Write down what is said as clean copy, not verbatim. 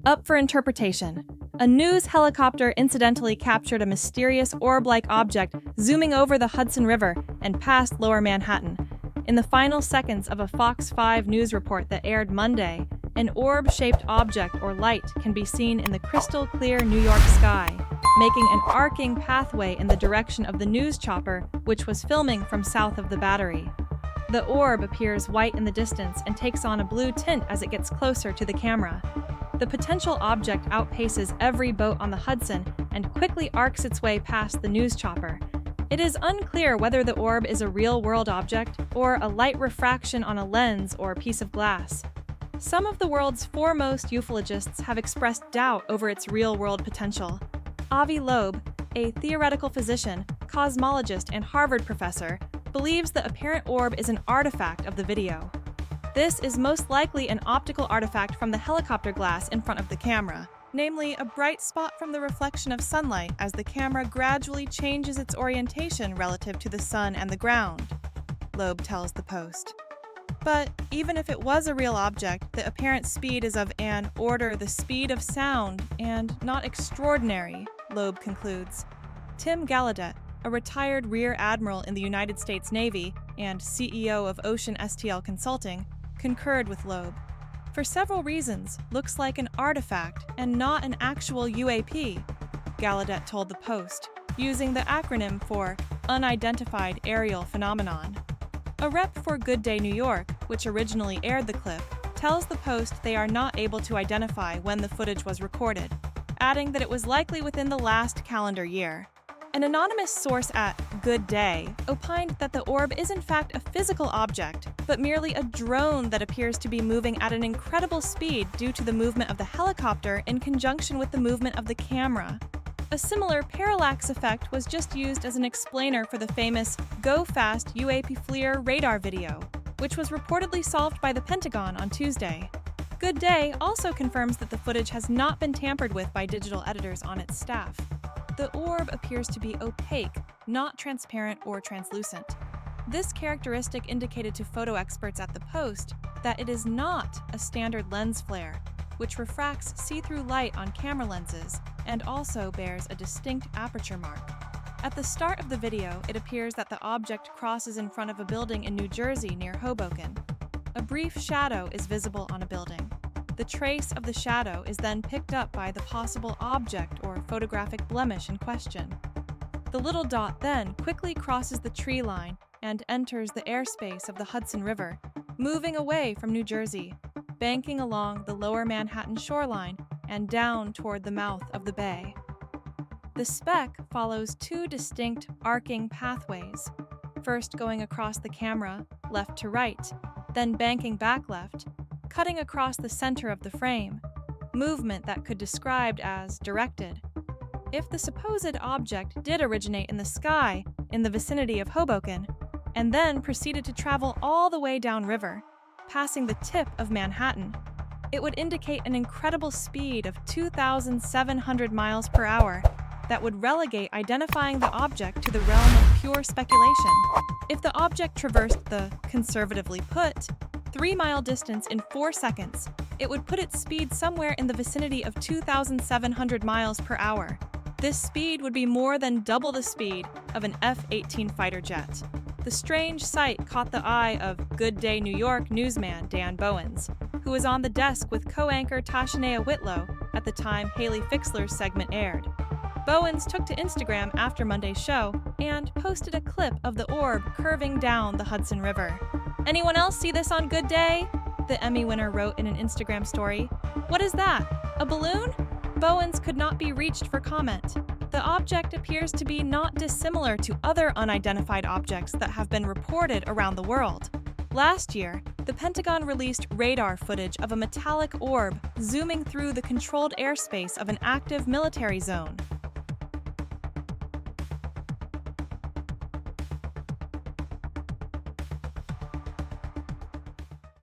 Up for interpretation. A news helicopter incidentally captured a mysterious orb-like object zooming over the Hudson River and past Lower Manhattan. In the final seconds of a Fox 5 news report that aired Monday, an orb-shaped object or light can be seen in the crystal-clear New York sky, making an arcing pathway in the direction of the news chopper, which was filming from south of the Battery. The orb appears white in the distance and takes on a blue tint as it gets closer to the camera. The potential object outpaces every boat on the Hudson and quickly arcs its way past the news chopper. It is unclear whether the orb is a real-world object or a light refraction on a lens or piece of glass. Some of the world's foremost ufologists have expressed doubt over its real-world potential. Avi Loeb, a theoretical physician, cosmologist, and Harvard professor, believes the apparent orb is an artifact of the video. This is most likely an optical artifact from the helicopter glass in front of the camera, namely a bright spot from the reflection of sunlight as the camera gradually changes its orientation relative to the sun and the ground, Loeb tells the Post. But even if it was a real object, the apparent speed is of an order the speed of sound and not extraordinary, Loeb concludes. Tim Gallaudet, a retired Rear Admiral in the United States Navy and CEO of Ocean STL Consulting, concurred with Loeb. For several reasons, looks like an artifact and not an actual UAP, Gallaudet told the Post, using the acronym for Unidentified Aerial Phenomenon. A rep for Good Day New York, which originally aired the clip, tells the Post they are not able to identify when the footage was recorded, adding that it was likely within the last calendar year. An anonymous source at Good Day opined that the orb is in fact a physical object, but merely a drone that appears to be moving at an incredible speed due to the movement of the helicopter in conjunction with the movement of the camera. A similar parallax effect was just used as an explainer for the famous Go Fast UAP FLIR radar video, which was reportedly solved by the Pentagon on Tuesday. Good Day also confirms that the footage has not been tampered with by digital editors on its staff. The orb appears to be opaque, not transparent or translucent. This characteristic indicated to photo experts at the Post that it is not a standard lens flare, which refracts see-through light on camera lenses and also bears a distinct aperture mark. At the start of the video, it appears that the object crosses in front of a building in New Jersey near Hoboken. A brief shadow is visible on a building. The trace of the shadow is then picked up by the possible object or photographic blemish in question. The little dot then quickly crosses the tree line and enters the airspace of the Hudson River, moving away from New Jersey, banking along the Lower Manhattan shoreline and down toward the mouth of the bay. The speck follows two distinct arcing pathways, first going across the camera, left to right, then banking back left, cutting across the center of the frame, movement that could be described as directed. If the supposed object did originate in the sky in the vicinity of Hoboken, and then proceeded to travel all the way downriver, passing the tip of Manhattan, it would indicate an incredible speed of 2,700 miles per hour that would relegate identifying the object to the realm of pure speculation. If the object traversed the, conservatively put, 3-mile distance in 4 seconds, it would put its speed somewhere in the vicinity of 2,700 miles per hour. This speed would be more than double the speed of an F-18 fighter jet. The strange sight caught the eye of Good Day New York newsman Dan Bowens, who was on the desk with co-anchor Tashanea Whitlow at the time Haley Fixler's segment aired. Bowens took to Instagram after Monday's show and posted a clip of the orb curving down the Hudson River. "Anyone else see this on Good Day?" the Emmy winner wrote in an Instagram story. "What is that? A balloon?" Bowens could not be reached for comment. The object appears to be not dissimilar to other unidentified objects that have been reported around the world. Last year, the Pentagon released radar footage of a metallic orb zooming through the controlled airspace of an active military zone.